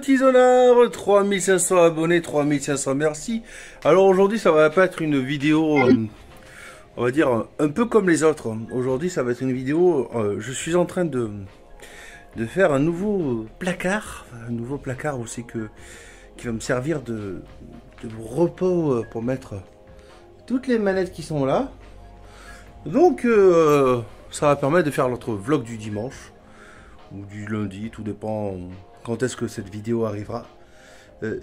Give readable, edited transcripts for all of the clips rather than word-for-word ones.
petits honneurs, 3500 abonnés, 3500 merci. Alors aujourd'hui ça va pas être une vidéo, on va dire un peu comme les autres. Aujourd'hui ça va être une vidéo, je suis en train de faire un nouveau placard aussi qui va me servir de repos pour mettre toutes les manettes qui sont là. Donc ça va permettre de faire notre vlog du dimanche ou du lundi, tout dépend quand est-ce que cette vidéo arrivera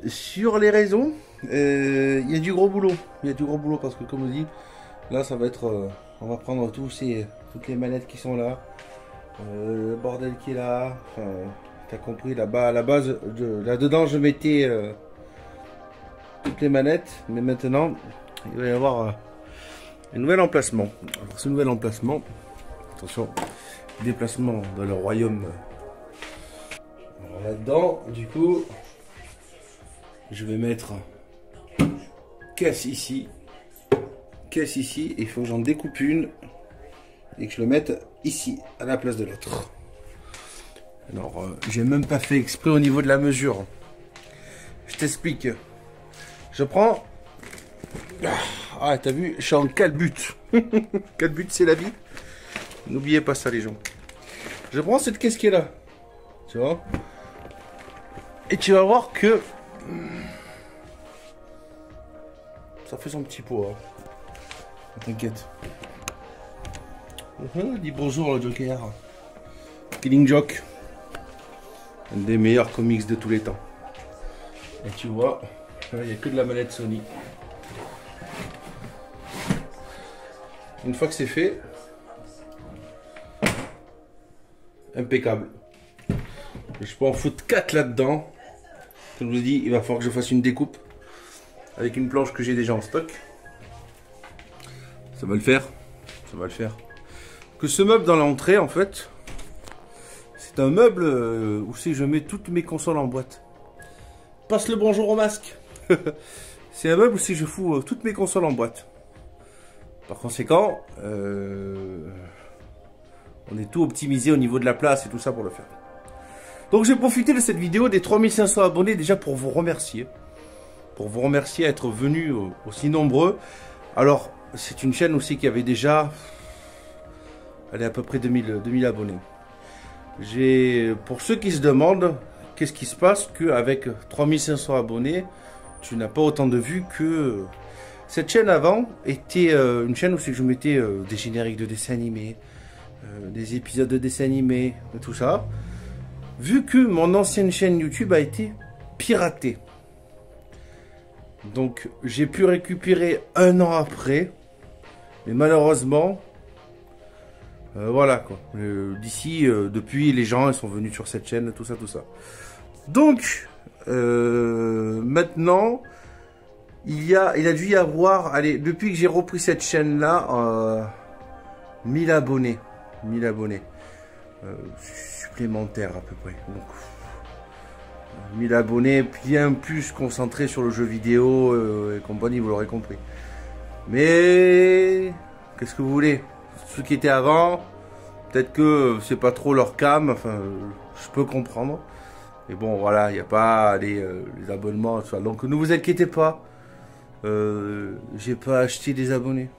sur les réseaux. Il y a du gros boulot, parce que comme on dit, là ça va être, on va prendre toutes les manettes qui sont là, le bordel qui est là, enfin, t'as compris, là-bas à la base, là-dedans je mettais toutes les manettes, mais maintenant il va y avoir un nouvel emplacement. Alors ce nouvel emplacement, attention, déplacement dans le royaume. Là-dedans, du coup, je vais mettre caisse ici, et il faut que j'en découpe une et que je le mette ici à la place de l'autre. Alors, j'ai même pas fait exprès au niveau de la mesure. Je t'explique. Je prends. Ah, t'as vu, je suis en calbut. Calbut, c'est la vie. N'oubliez pas ça, les gens. Je prends cette caisse qui est là. Tu vois? Et tu vas voir que ça fait son petit pot. Hein. T'inquiète. Dis bonjour, le Joker. Killing Joke. Un des meilleurs comics de tous les temps. Et tu vois, il n'y a que de la manette Sony. Une fois que c'est fait, impeccable. Je peux en foutre 4 là-dedans. Comme je vous dis, il va falloir que je fasse une découpe avec une planche que j'ai déjà en stock. Ça va le faire. Que ce meuble dans l'entrée, en fait, c'est un meuble où je mets toutes mes consoles en boîte. Passe le bonjour au masque. C'est un meuble où je fous toutes mes consoles en boîte. Par conséquent, on est tout optimisé au niveau de la place et tout ça pour le faire. Donc j'ai profité de cette vidéo des 3500 abonnés déjà pour vous remercier. Pour vous remercier d'être venus aussi nombreux. Alors, c'est une chaîne aussi qui avait déjà... Elle est à peu près 2000 abonnés. Pour ceux qui se demandent, qu'est-ce qui se passe qu'avec 3500 abonnés, tu n'as pas autant de vues que... Cette chaîne avant était une chaîne où je mettais des génériques de dessins animés, des épisodes de dessins animés, tout ça. Vu que mon ancienne chaîne YouTube a été piratée. Donc j'ai pu récupérer 1 an après. Mais malheureusement, voilà quoi. D'ici, depuis, les gens ils sont venus sur cette chaîne, tout ça. Donc, maintenant, il a dû y avoir, allez, depuis que j'ai repris cette chaîne-là, 1000 abonnés. 1000 abonnés. Supplémentaires à peu près. Donc, 1000 abonnés, bien plus concentrés sur le jeu vidéo et compagnie, vous l'aurez compris. Mais qu'est-ce que vous voulez? Ceux qui étaient avant, peut-être que c'est pas trop leur cam, enfin, je peux comprendre. Mais bon, voilà, il n'y a pas les abonnements, tout ça. Donc ne vous inquiétez pas, j'ai pas acheté des abonnés.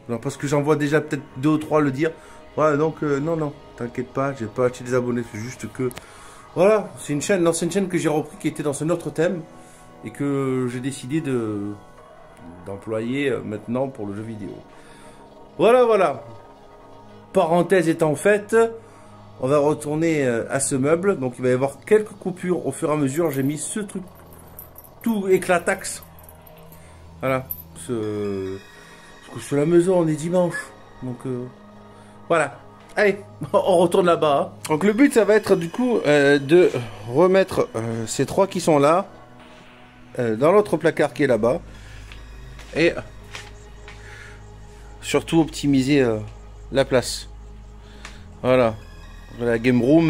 Non, parce que j'en vois déjà peut-être 2 ou 3 le dire. Ouais, donc non, t'inquiète pas, j'ai pas acheté des abonnés, c'est juste que voilà, c'est une ancienne chaîne que j'ai repris qui était dans un autre thème et que j'ai décidé d'employer maintenant pour le jeu vidéo. Voilà. Parenthèse étant faite, on va retourner à ce meuble. Donc il va y avoir quelques coupures au fur et à mesure. J'ai mis ce truc tout éclataxe. Voilà, parce que sur la maison on est dimanche, donc voilà. Allez, on retourne là-bas. Hein. Donc le but, ça va être du coup de remettre ces 3 qui sont là dans l'autre placard qui est là-bas. Et surtout optimiser la place. Voilà. La game room.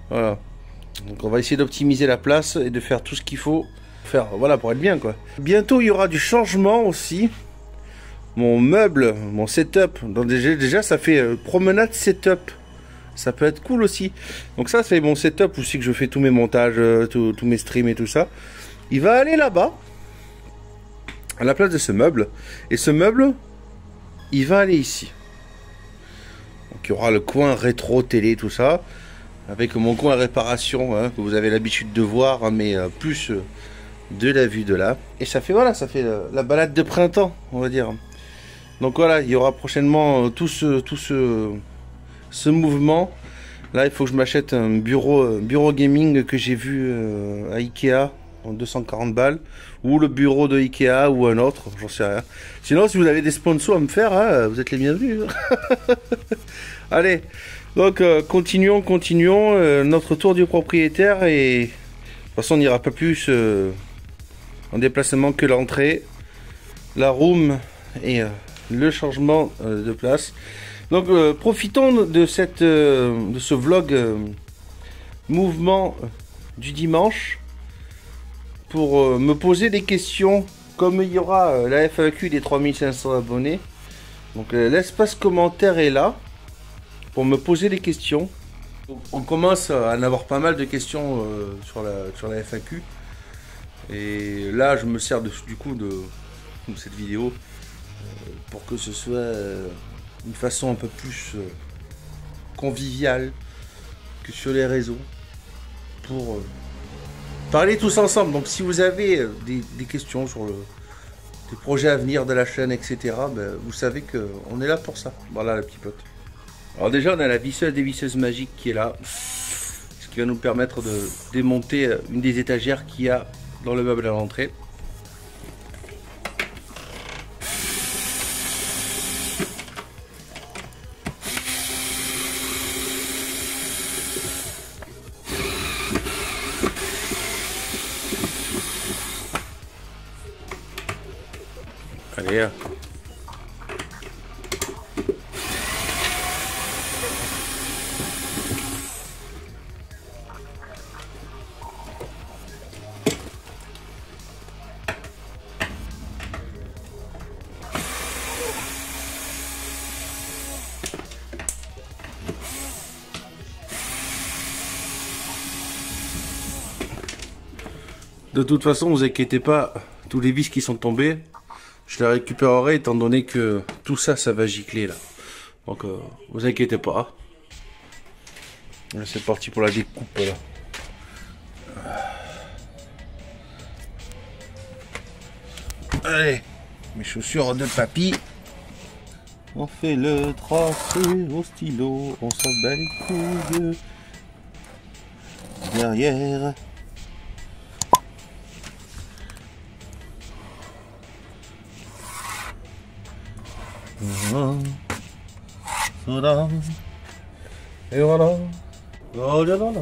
Voilà. Donc on va essayer d'optimiser la place et de faire tout ce qu'il faut faire. Voilà, pour être bien quoi. Bientôt il y aura du changement aussi. Mon meuble, mon setup, donc déjà ça fait promenade setup ça peut être cool aussi. Donc ça c'est mon setup aussi que je fais tous mes montages, tous mes streams et tout ça. Il va aller là-bas, à la place de ce meuble. Et ce meuble, il va aller ici. Donc il y aura le coin rétro télé, tout ça. Avec mon coin réparation, hein, que vous avez l'habitude de voir, hein, mais plus de la vue de là. Et ça fait, voilà, ça fait la balade de printemps, on va dire. Donc voilà, il y aura prochainement tout ce mouvement. Là, il faut que je m'achète un bureau gaming que j'ai vu à Ikea en 240 balles. Ou le bureau de Ikea ou un autre, j'en sais rien. Sinon, si vous avez des sponsors à me faire, hein, vous êtes les bienvenus. Allez, donc continuons notre tour du propriétaire. Et de toute façon, on n'ira pas plus en déplacement que l'entrée, la room et le changement de place. Donc profitons de ce vlog mouvement du dimanche pour me poser des questions. Comme il y aura la FAQ des 3500 abonnés, donc l'espace commentaire est là pour me poser des questions. On commence à en avoir pas mal de questions sur la FAQ, et là je me sers du coup de cette vidéo pour que ce soit une façon un peu plus conviviale que sur les réseaux, pour parler tous ensemble. Donc si vous avez des questions sur des projets à venir de la chaîne, etc., ben, vous savez qu'on est là pour ça. Voilà la petite pote. Alors déjà on a la visseuse des visseuses magiques qui est là, ce qui va nous permettre de démonter une des étagères qu'il y a dans le meuble à l'entrée. Allez. De toute façon, vous inquiétez pas, tous les vis qui sont tombés, je les récupérerai étant donné que tout ça, ça va gicler là. Donc, vous inquiétez pas. C'est parti pour la découpe là. Allez, mes chaussures de papy. On fait le tracé au stylo, on s'en bat les couilles. Derrière. Voilà. Et voilà. Oh là là là.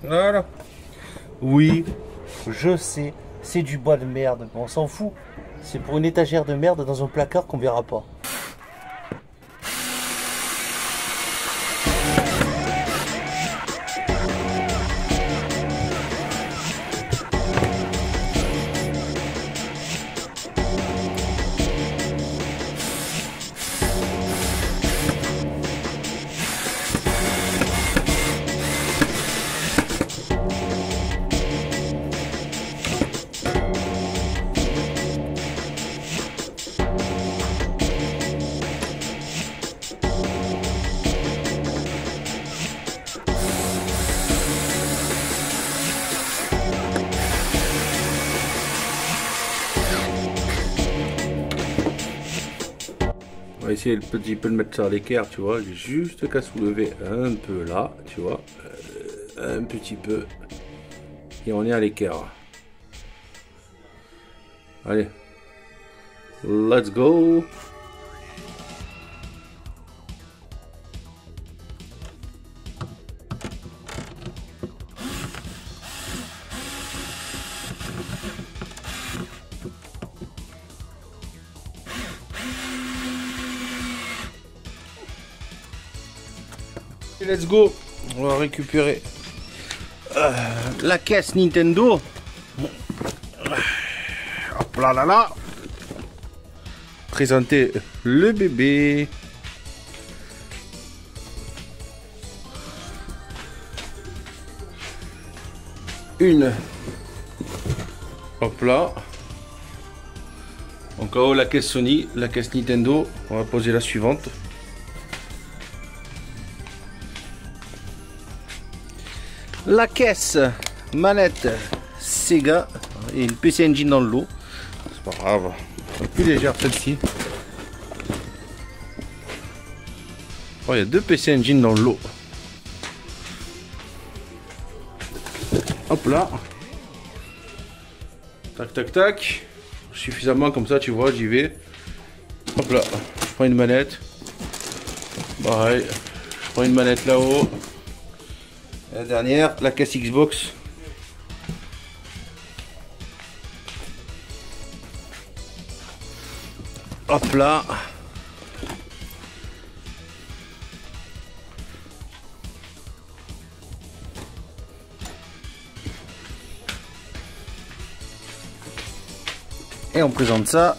Voilà. Oui, je sais, c'est du bois de merde, on s'en fout. C'est pour une étagère de merde dans un placard qu'on verra pas. va essayer un petit peu de mettre ça à l'équerre, tu vois. J'ai juste qu'à soulever un peu là, tu vois. Un petit peu. Et on est à l'équerre. Allez. Let's go. Let's go. On va récupérer la caisse Nintendo. Hop là là là. Présenter le bébé. Une. Hop là. Donc là-haut la caisse Sony, la caisse Nintendo. On va poser la suivante. La caisse manette Sega et une PC Engine dans le lot. C'est pas grave. Plus légère celle-ci. Oh, il y a deux PC Engine dans le lot. Hop là. Tac tac tac. Suffisamment comme ça, tu vois, j'y vais. Hop là. Je prends une manette. Pareil. Je prends une manette là-haut. La dernière, la caisse Xbox. Hop là. Et on présente ça.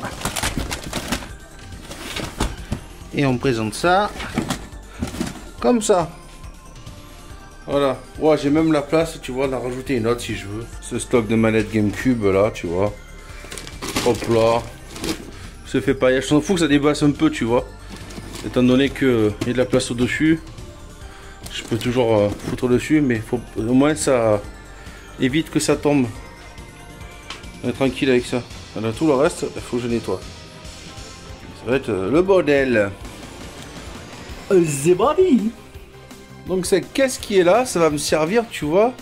Et on présente ça. Comme ça. Voilà, ouais, j'ai même la place, tu vois, d'en rajouter une autre si je veux. Ce stock de manettes GameCube là, tu vois. Hop là. Se fait pas, je s'en fous que ça dépasse un peu, tu vois. Étant donné qu'il y a de la place au-dessus, je peux toujours foutre dessus, mais faut au moins ça évite que ça tombe. On est tranquille avec ça. Alors, tout le reste, il faut que je nettoie. Ça va être le bordel. C'est parti. Donc cette caisse qui est là, ça va me servir, tu vois,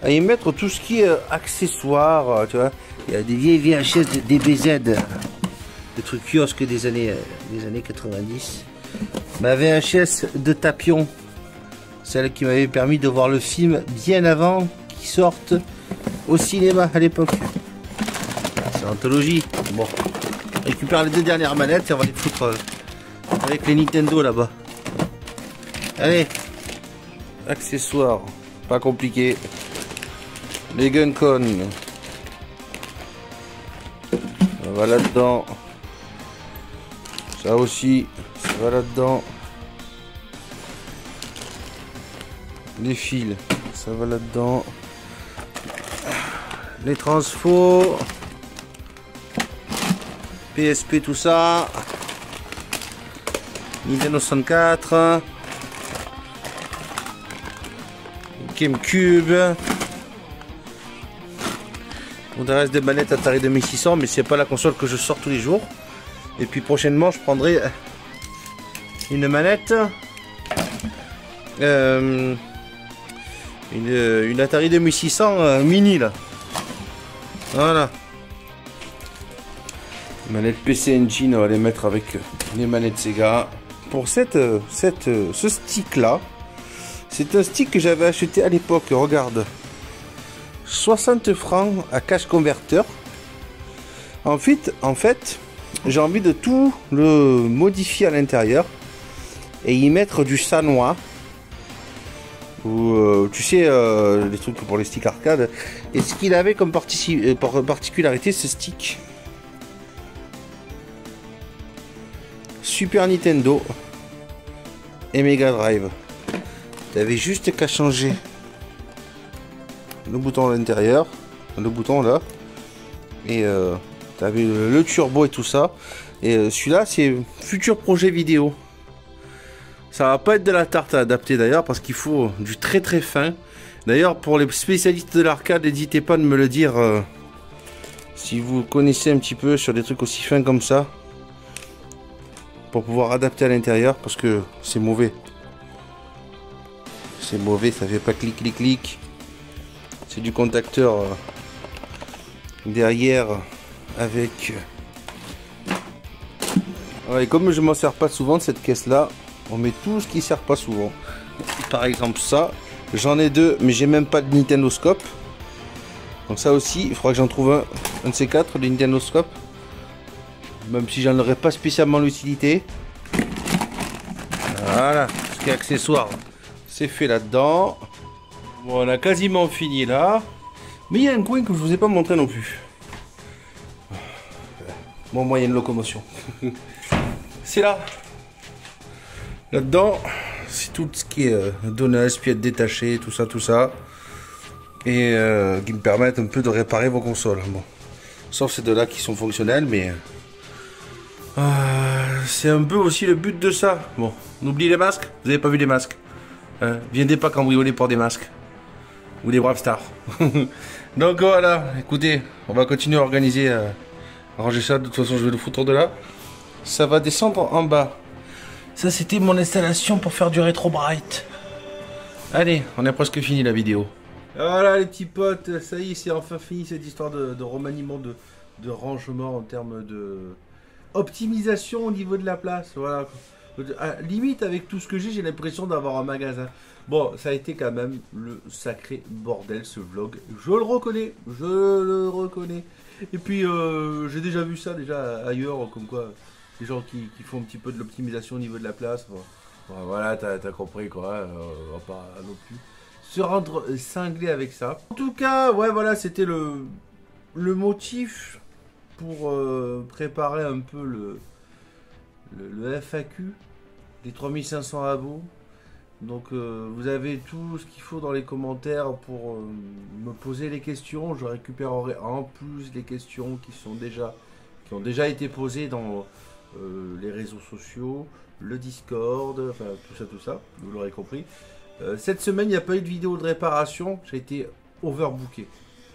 à y mettre tout ce qui est accessoires, tu vois. Il y a des vieilles VHS de DBZ, des trucs kiosques des années 90. Ma VHS de Tapion, celle qui m'avait permis de voir le film bien avant qu'il sorte au cinéma à l'époque. C'est l'anthologie. Bon, on récupère les deux dernières manettes et on va les foutre avec les Nintendo là-bas. Allez. Accessoires, pas compliqué. Les Guncon. Ça va là-dedans. Ça aussi, ça va là-dedans. Les fils, ça va là-dedans. Les transfos. PSP, tout ça. Nintendo 64. GameCube. On reste des manettes Atari 2600, mais c'est pas la console que je sors tous les jours. Et puis prochainement, je prendrai une manette, une Atari 2600 mini là. Voilà. Manette PC Engine, on va les mettre avec les manettes Sega. Pour ce stick là. C'est un stick que j'avais acheté à l'époque, regarde. 60 francs à cash converteur. En fait, j'ai envie de tout le modifier à l'intérieur et y mettre du Sanwa. Ou tu sais, les trucs pour les sticks arcade. Et ce qu'il avait comme particularité, ce stick. Super Nintendo et Mega Drive. T'avais juste qu'à changer le bouton à l'intérieur, le bouton là, et t'avais le turbo et tout ça. Et celui-là, c'est futur projet vidéo. Ça va pas être de la tarte à adapter d'ailleurs, parce qu'il faut du très très fin. D'ailleurs, pour les spécialistes de l'arcade, n'hésitez pas de me le dire si vous connaissez un petit peu sur des trucs aussi fins comme ça. pour pouvoir adapter à l'intérieur parce que c'est mauvais. C'est mauvais, ça fait pas clic clic clic. C'est du contacteur derrière avec. Ouais, comme je m'en sers pas souvent de cette caisse là, on met tout ce qui sert pas souvent. Par exemple ça, j'en ai deux, mais j'ai même pas de Nintendo Scope. Donc ça aussi, il faudra que j'en trouve un de ces quatre, le Nintendo Scope. Même si j'en aurais pas spécialement l'utilité. Voilà, ce qui est accessoire, c'est fait là-dedans. Bon, on a quasiment fini là. Mais il y a un coin que je vous ai pas montré non plus. Mon moyen de locomotion. C'est là. Là-dedans, c'est tout ce qui est donneuse, pièces détachées, tout ça. Et qui me permettent un peu de réparer vos consoles. Bon. Sauf ces deux-là qui sont fonctionnels, mais c'est un peu aussi le but de ça. Bon, on oublie les masques. Vous avez pas vu les masques? Viendez pas cambrioler pour des masques. Ou des Brave Stars. Donc voilà, écoutez, on va continuer à organiser, à ranger ça. De toute façon, je vais le foutre de là. Ça va descendre en bas. Ça, c'était mon installation pour faire du rétro bright. Allez, on a presque fini la vidéo. Voilà les petits potes, ça y est, c'est enfin fini cette histoire de remaniement, de rangement en termes de optimisation au niveau de la place. Voilà. Limite avec tout ce que j'ai l'impression d'avoir un magasin. Bon, ça a été quand même le sacré bordel ce vlog. Je le reconnais, Et puis j'ai déjà vu ça ailleurs, comme quoi des gens qui font un petit peu de l'optimisation au niveau de la place. Bon, voilà, t'as compris quoi. On va pas non plus se rendre cinglé avec ça. En tout cas, ouais, voilà, c'était le motif pour préparer un peu le FAQ des 3500 abos. Donc vous avez tout ce qu'il faut dans les commentaires pour me poser les questions. Je récupérerai en plus les questions qui ont déjà été posées dans les réseaux sociaux, le Discord, enfin tout ça, vous l'aurez compris. Cette semaine, il n'y a pas eu de vidéo de réparation, j'ai été overbooké.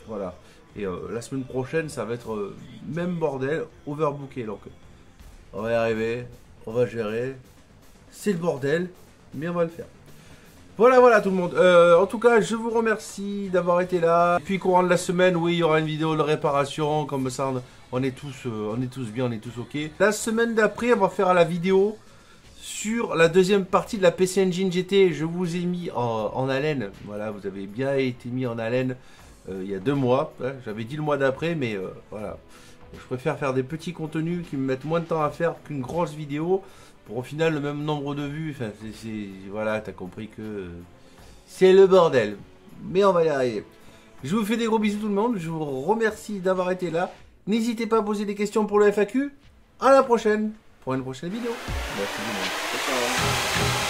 Voilà. Et la semaine prochaine, ça va être même bordel, overbooké. Donc, on va y arriver, on va gérer. C'est le bordel, mais on va le faire. Voilà tout le monde. En tout cas, je vous remercie d'avoir été là. Et puis, courant de la semaine, oui, il y aura une vidéo de réparation. Comme ça, on est tous bien, on est tous ok. La semaine d'après, on va faire la vidéo sur la deuxième partie de la PC Engine GT. Je vous ai mis en haleine. Voilà, vous avez bien été mis en haleine il y a 2 mois. J'avais dit le mois d'après, mais voilà. Je préfère faire des petits contenus qui me mettent moins de temps à faire qu'une grosse vidéo. Pour au final le même nombre de vues. Enfin, voilà, t'as compris que c'est le bordel. Mais on va y arriver. Je vous fais des gros bisous tout le monde. Je vous remercie d'avoir été là. N'hésitez pas à poser des questions pour le FAQ. À la prochaine pour une prochaine vidéo. Merci tout le monde. Ciao.